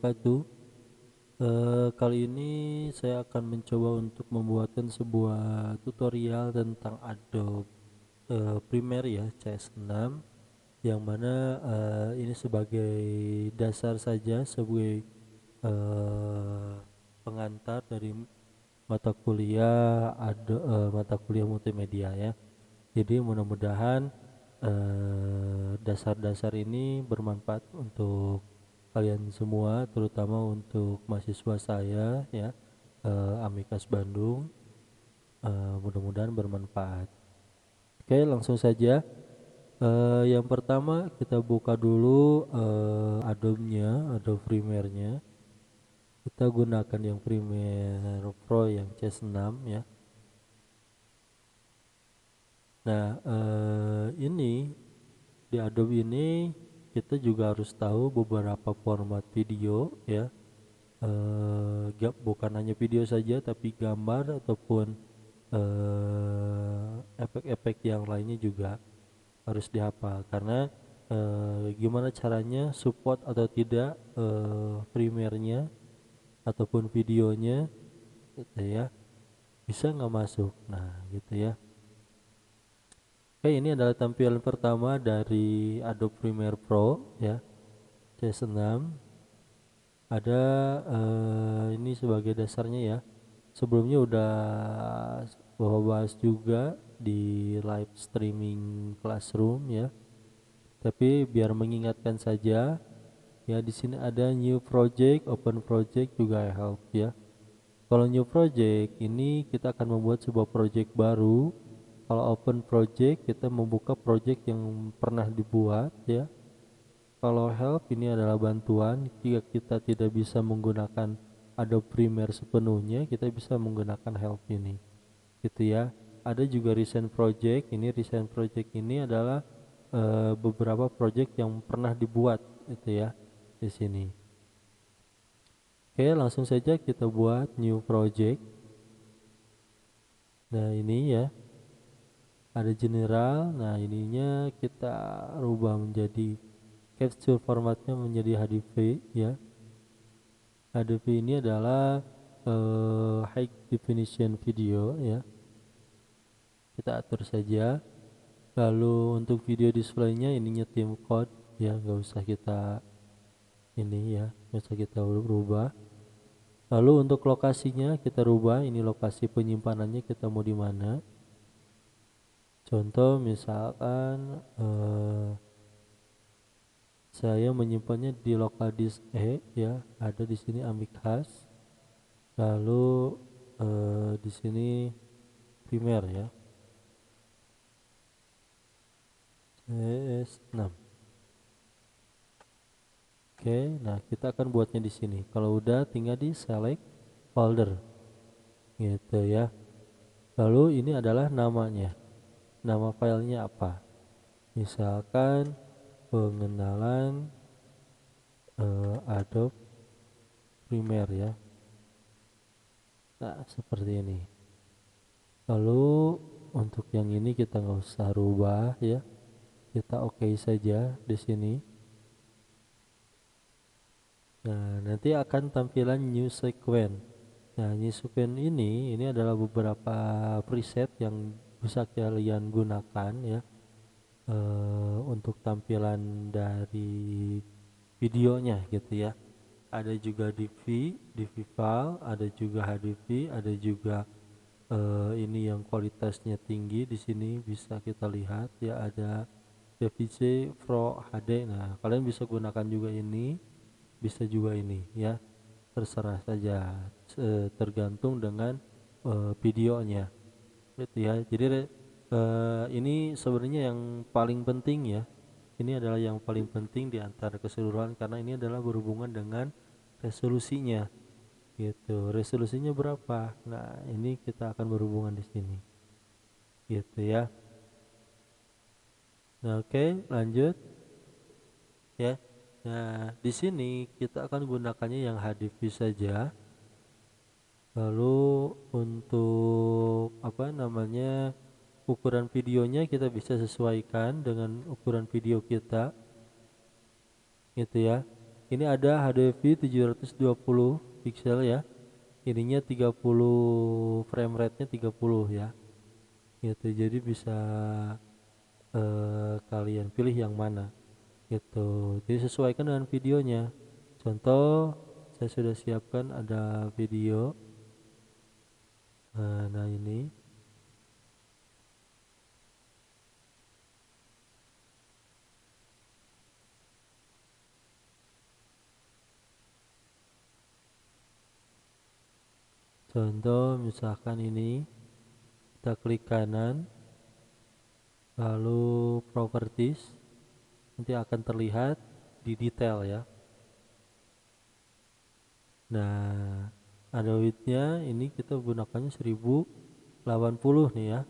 wabarakatuh. Kali ini saya akan mencoba untuk membuatkan sebuah tutorial tentang Adobe Premiere ya, CS6, yang mana ini sebagai dasar saja, sebagai pengantar dari mata kuliah multimedia ya. Jadi mudah-mudahan dasar-dasar ini bermanfaat untuk kalian semua, terutama untuk mahasiswa saya ya, Amikas Bandung. Mudah-mudahan bermanfaat. Oke, langsung saja. Yang pertama kita buka dulu Adobe Premiere-nya. Kita gunakan yang Premiere Pro yang CS6 ya. Nah, ini di Adobe ini kita juga harus tahu beberapa format video ya. Bukan hanya video saja, tapi gambar ataupun efek-efek yang lainnya juga harus dihafal, karena gimana caranya support atau tidak Premiere-nya ataupun videonya gitu ya, bisa nggak masuk. Nah gitu ya. Oke, ini adalah tampilan pertama dari Adobe Premiere Pro ya, CS6. Ada ini sebagai dasarnya ya. Sebelumnya udah bahas juga di live streaming classroom ya. Tapi biar mengingatkan saja ya, di sini ada new project, open project juga help ya. Kalau new project ini kita akan membuat sebuah project baru. Kalau open project kita membuka project yang pernah dibuat ya. Kalau help ini adalah bantuan jika kita tidak bisa menggunakan Adobe Premiere sepenuhnya, kita bisa menggunakan help ini. Gitu ya. Ada juga recent project. Ini recent project ini adalah beberapa project yang pernah dibuat gitu ya di sini. Oke, langsung saja kita buat new project. Nah, ini ya. Ada general. Nah, ininya kita rubah menjadi capture, formatnya menjadi HDV ya. HDV ini adalah high definition video ya. Kita atur saja. Lalu untuk video displaynya ininya tim code ya, nggak usah kita ini ya, nggak usah kita rubah. Lalu untuk lokasinya kita rubah, ini lokasi penyimpanannya kita mau di mana. Contoh misalkan saya menyimpannya di local disk E ya, ada di sini Amikas. Lalu di sini Premiere ya, CS6. Oke, nah kita akan buatnya di sini. Kalau udah tinggal di select folder gitu ya. Lalu ini adalah namanya. Nama filenya apa? Misalkan pengenalan Adobe Premiere ya. Nah, seperti ini. Lalu untuk yang ini kita nggak usah rubah ya. Kita oke saja di sini. Nah, nanti akan tampilan new sequence. Nah, new sequence ini adalah beberapa preset yang bisa kalian gunakan ya untuk tampilan dari videonya gitu ya. Ada juga DV file, ada juga HDV, ada juga ini yang kualitasnya tinggi. Di sini bisa kita lihat ya, ada DVC Pro HD. Nah, kalian bisa gunakan juga ini, bisa juga ini ya, terserah saja, tergantung dengan videonya gitu ya. Jadi ini sebenarnya yang paling penting ya, ini adalah yang paling penting di antara keseluruhan, karena ini adalah berhubungan dengan resolusinya gitu. Resolusinya berapa? Nah, ini kita akan berhubungan di sini gitu ya. Nah, oke, lanjut ya. Nah, di sini kita akan gunakannya yang HDV saja. Lalu untuk apa namanya, ukuran videonya kita bisa sesuaikan dengan ukuran video kita gitu ya. ini ada HDV 720 pixel ya. Ininya 30, frame rate-nya 30 ya. Gitu. Jadi bisa kalian pilih yang mana gitu. Jadi sesuaikan dengan videonya. Contoh, saya sudah siapkan ada video. Nah ini contoh, misalkan ini kita klik kanan, lalu properties, nanti akan terlihat di detail ya. Nah, ada widthnya ini kita gunakannya 1080 nih ya.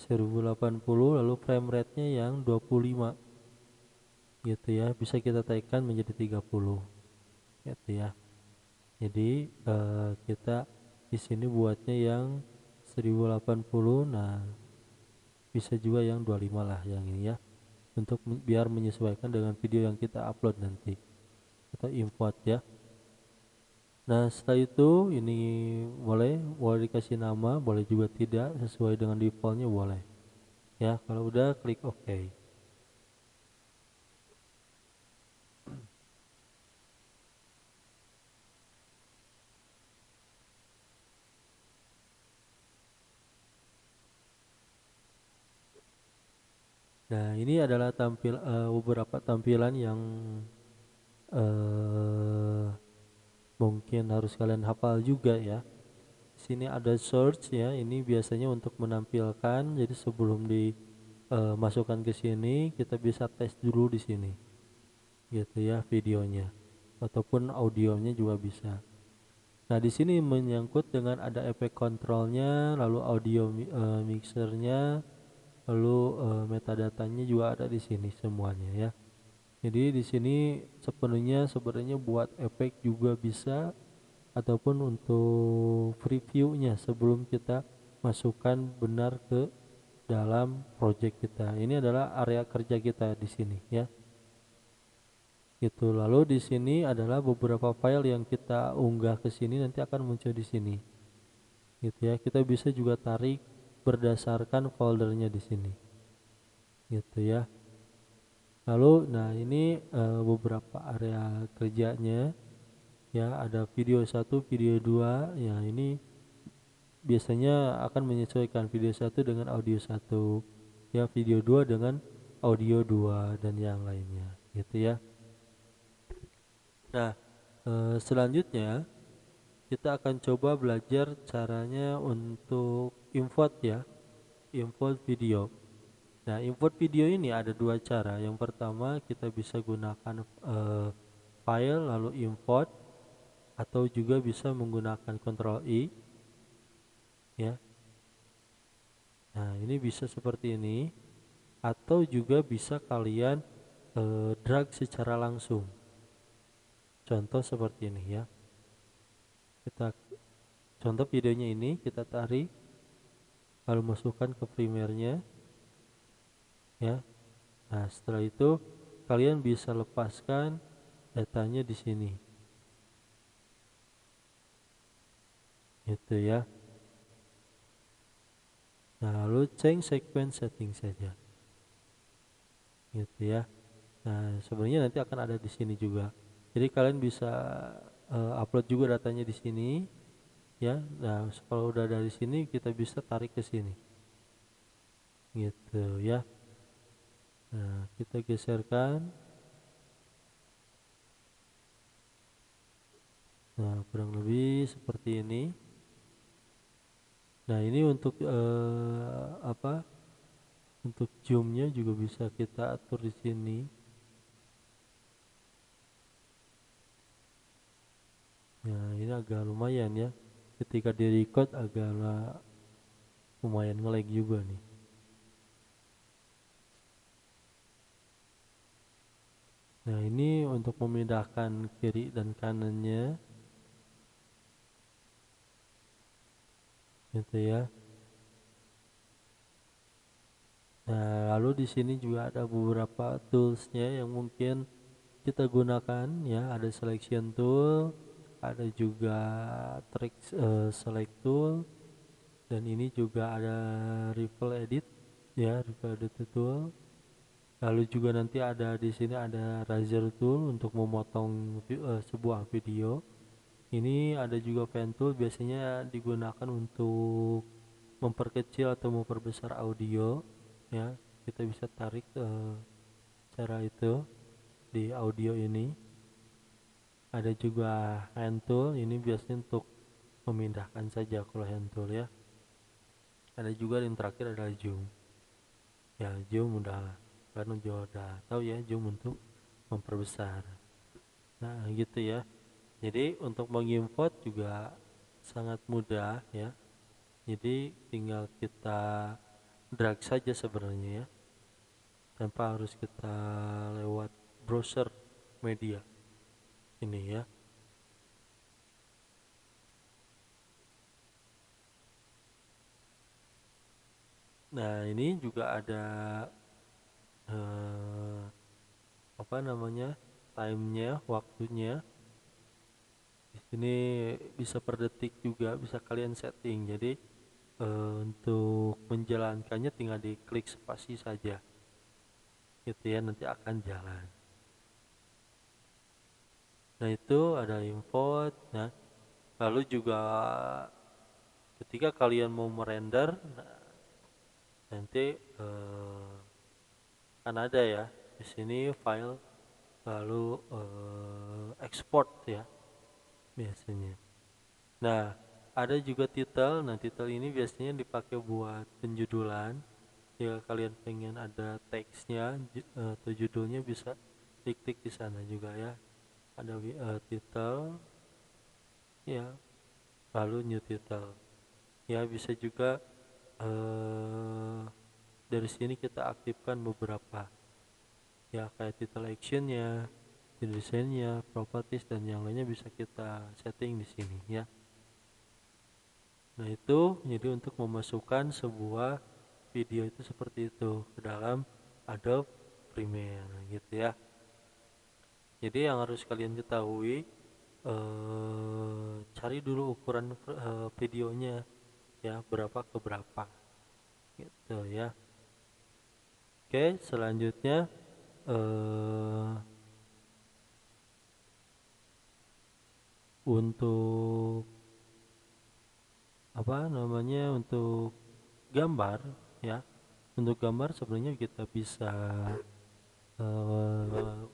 1080, lalu frame rate-nya yang 25 gitu ya. Bisa kita tekan menjadi 30 gitu ya. Jadi kita di sini buatnya yang 1080. Nah, bisa juga yang 25 lah yang ini ya, untuk biar menyesuaikan dengan video yang kita upload nanti atau import ya. Nah, setelah itu ini boleh boleh dikasih nama, boleh juga tidak, sesuai dengan defaultnya boleh ya. Kalau udah klik OK. Nah, ini adalah beberapa tampilan yang eh, mungkin harus kalian hafal juga ya. Sini ada search ya, ini biasanya untuk menampilkan. Jadi sebelum dimasukkan ke sini, kita bisa tes dulu di sini, gitu ya, videonya ataupun audionya juga bisa. Nah, di sini menyangkut dengan ada efek kontrolnya, lalu audio mixernya, lalu metadatanya juga ada di sini semuanya ya. Jadi di sini sepenuhnya sebenarnya buat efek juga bisa, ataupun untuk previewnya sebelum kita masukkan benar ke dalam project kita. Ini adalah area kerja kita di sini ya. Gitu. Lalu di sini adalah beberapa file yang kita unggah ke sini nanti akan muncul di sini. Gitu ya. Kita bisa juga tarik berdasarkan foldernya di sini. Gitu ya. Lalu nah ini beberapa area kerjanya ya, ada video 1, video 2 ya. Ini biasanya akan menyesuaikan video 1 dengan audio 1 ya, video 2 dengan audio 2 dan yang lainnya gitu ya. Nah, selanjutnya kita akan coba belajar caranya untuk import ya, import video. Nah, import video ini ada dua cara. Yang pertama kita bisa gunakan file lalu import, atau juga bisa menggunakan Ctrl I ya. Nah, ini bisa seperti ini, atau juga bisa kalian drag secara langsung. Contoh seperti ini ya. Kita contoh videonya ini kita tarik lalu masukkan ke Premiere-nya ya. Nah, setelah itu kalian bisa lepaskan datanya di sini. Gitu ya. Nah, lalu change sequence setting saja. Gitu ya. Nah, sebenarnya nanti akan ada di sini juga. Jadi kalian bisa upload juga datanya di sini ya. Nah, kalau udah dari sini kita bisa tarik ke sini. Gitu ya. Nah, kita geserkan. Nah, kurang lebih seperti ini. Nah, ini untuk apa? Untuk zoomnya juga bisa kita atur di sini. Nah, ini agak lumayan ya. Ketika di record agak lumayan nge-lag juga nih. Nah, ini untuk memindahkan kiri dan kanannya. Gitu ya. Nah, lalu di sini juga ada beberapa toolsnya yang mungkin kita gunakan ya, ada selection tool, ada juga track select tool, dan ini juga ada ripple edit ya, ripple edit tool. Lalu juga nanti ada di sini ada razor tool untuk memotong sebuah video. Ini ada juga pen tool, biasanya digunakan untuk memperkecil atau memperbesar audio ya. Kita bisa tarik cara itu di audio ini. Ada juga hand tool, ini biasanya untuk memindahkan saja kalau hand tool ya. Ada juga yang terakhir adalah zoom. Ya, zoom udah kan udah tahu ya, zoom untuk memperbesar. Nah, gitu ya. Jadi untuk mengimport juga sangat mudah ya. Jadi tinggal kita drag saja sebenarnya ya, tanpa harus kita lewat browser media ini ya. Nah, ini juga ada eh, apa namanya, timenya, waktunya. Di sini bisa per detik juga bisa kalian setting. Jadi untuk menjalankannya tinggal diklik spasi saja gitu ya, nanti akan jalan. Nah, itu ada import. Nah, lalu juga ketika kalian mau merender, nah, nanti kan ada ya di sini file, lalu export ya biasanya. Nah, ada juga title. Nah, title ini biasanya dipakai buat penjudulan. Jika kalian pengen ada teksnya atau judulnya, bisa klik di sana juga ya. Ada title ya, lalu new title. Ya, bisa juga eh, dari sini kita aktifkan beberapa ya, kayak title actionnya, desainnya, properties, dan yang lainnya bisa kita setting di sini ya. Nah, itu jadi untuk memasukkan sebuah video itu seperti itu ke dalam Adobe Premiere gitu ya. Jadi yang harus kalian ketahui, cari dulu ukuran videonya ya, berapa ke berapa gitu ya. Oke, selanjutnya untuk apa namanya, untuk gambar ya. Untuk gambar sebenarnya kita bisa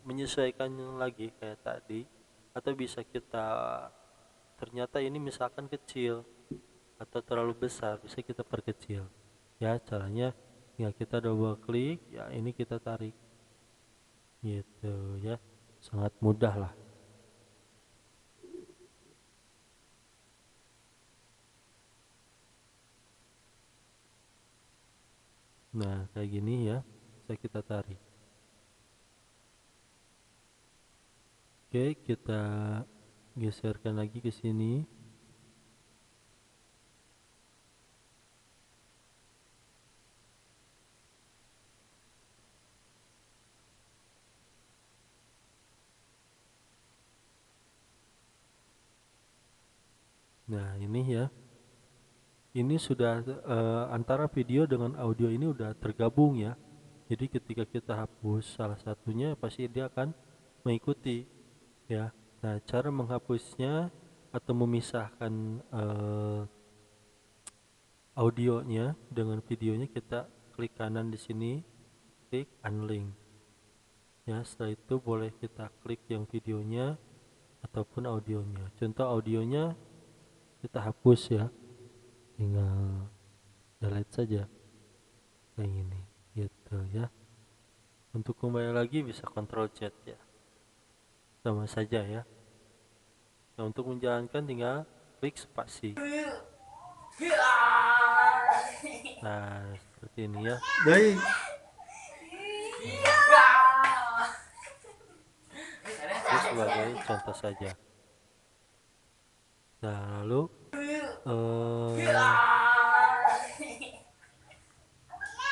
menyesuaikan lagi kayak tadi, atau bisa kita, ternyata ini misalkan kecil atau terlalu besar, bisa kita perkecil ya. Caranya ya, kita double klik ya, ini kita tarik gitu ya, sangat mudah lah. Nah, kayak gini ya, bisa kita tarik. Oke, kita geserkan lagi ke sini. Nah, ini ya, ini sudah antara video dengan audio ini udah tergabung ya. Jadi ketika kita hapus salah satunya, pasti dia akan mengikuti ya. Nah, cara menghapusnya atau memisahkan audionya dengan videonya, kita klik kanan di sini, klik unlink ya. Setelah itu boleh kita klik yang videonya ataupun audionya. Contoh audionya kita hapus ya, tinggal delete saja kayak gini gitu ya. Untuk kembali lagi bisa Ctrl Z ya, sama saja ya. Nah, untuk menjalankan tinggal klik spasi. Nah, seperti ini ya. Baik. Itu sebagai contoh saja. Nah, lalu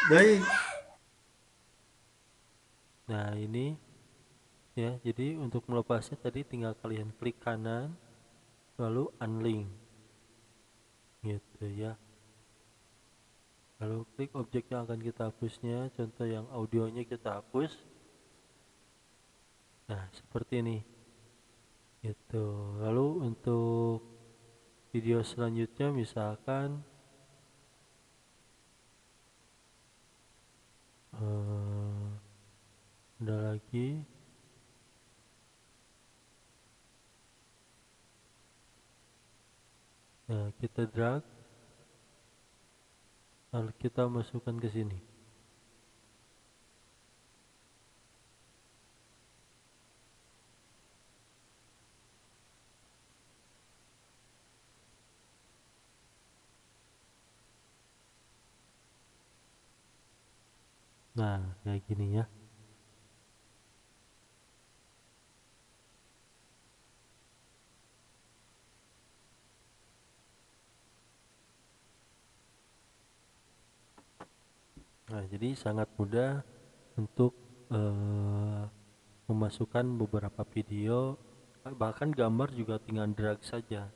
Baik. nah ini ya. Jadi untuk melepasnya tadi tinggal kalian klik kanan lalu unlink gitu ya, lalu klik objek yang akan kita hapusnya, contoh yang audionya kita hapus. Nah seperti ini gitu. Lalu untuk video selanjutnya misalkan ada lagi. Nah kita drag lalu kita masukkan ke sini. Nah kayak gini ya. Nah jadi sangat mudah untuk memasukkan beberapa video, bahkan gambar juga tinggal drag saja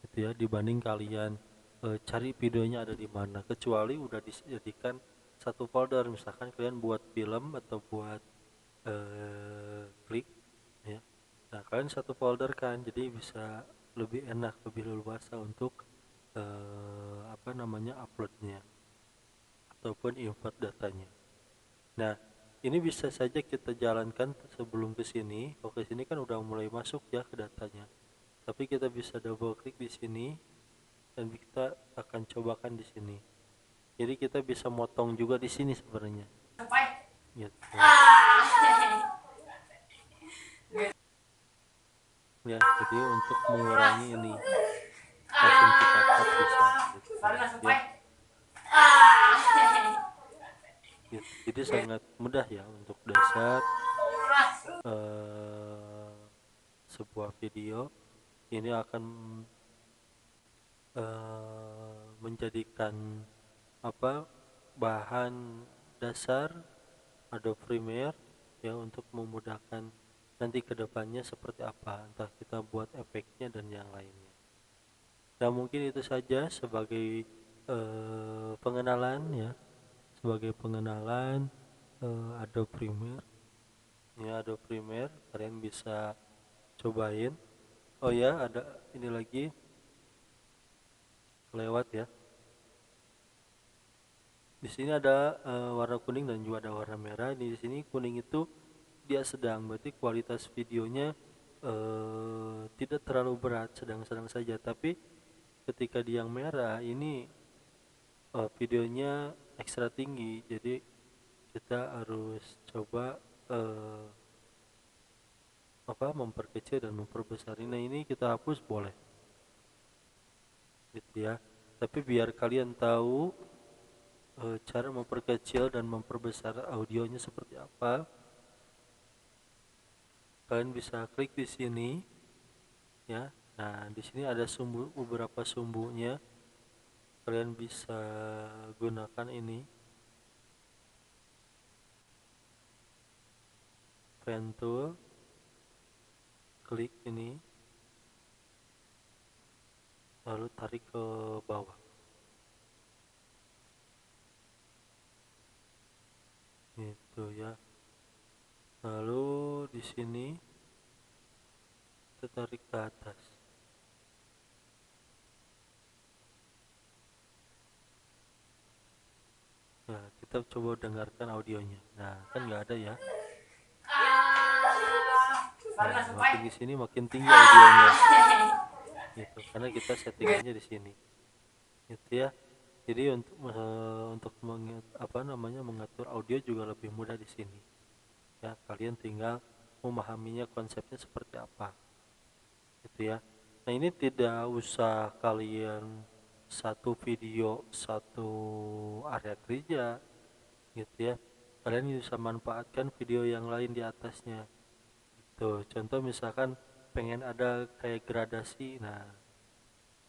gitu ya, dibanding kalian cari videonya ada di mana, kecuali udah dijadikan satu folder, misalkan kalian buat film atau buat klik ya. Nah kalian satu folder kan, jadi bisa lebih enak, lebih leluasa untuk apa namanya uploadnya ataupun import datanya. Nah, ini bisa saja kita jalankan sebelum ke sini. Kalau ke sini kan udah mulai masuk ya ke datanya. Tapi kita bisa double klik di sini dan kita akan cobakan di sini. Jadi kita bisa motong juga di sini sebenarnya. Gitu. Ya, jadi untuk mengurangi ini langsung kita cut bisa gitu ya. Gitu. Jadi sangat mudah ya untuk dasar sebuah video ini akan menjadikan apa bahan dasar Adobe Premiere ya, untuk memudahkan nanti kedepannya seperti apa, entah kita buat efeknya dan yang lainnya. Nah mungkin itu saja sebagai pengenalan ya, sebagai pengenalan Adobe Premiere ya. Adobe Premiere kalian bisa cobain. Oh ya, ada ini lagi lewat ya. Di sini ada warna kuning dan juga ada warna merah. Di sini kuning itu dia sedang, berarti kualitas videonya tidak terlalu berat, sedang-sedang saja. Tapi ketika di yang merah ini videonya ekstra tinggi, jadi kita harus coba memperkecil dan memperbesar. Nah ini kita hapus boleh, gitu ya. Tapi biar kalian tahu cara memperkecil dan memperbesar audionya seperti apa, kalian bisa klik di sini ya. Nah di sini ada beberapa sumbunya, kalian bisa gunakan ini pen tool, klik ini lalu tarik ke bawah gitu ya. Lalu di sini kita tarik ke atas. Nah kita coba dengarkan audionya. Nah kan nggak ada ya. Nah makin di sini makin tinggi audionya gitu, karena kita settingannya di sini gitu ya. Jadi untuk mengatur audio juga lebih mudah di sini ya. Kalian tinggal memahaminya konsepnya seperti apa gitu ya. Nah ini tidak usah kalian satu video satu area kerja gitu ya. Kalian bisa manfaatkan video yang lain di atasnya. Tuh contoh misalkan pengen ada kayak gradasi, nah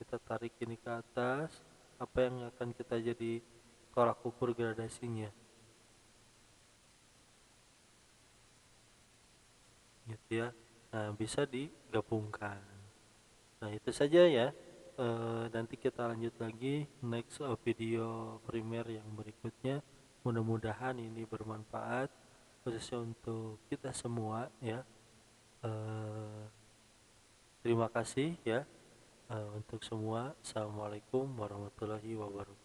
kita tarik ini ke atas, apa yang akan kita jadi tolak ukur gradasinya gitu ya. Nah, bisa digabungkan. Nah, itu saja ya. Nanti kita lanjut lagi next video Premiere yang berikutnya. Mudah-mudahan ini bermanfaat khususnya untuk kita semua ya. Eh, Terima kasih ya untuk semua. Assalamualaikum warahmatullahi wabarakatuh.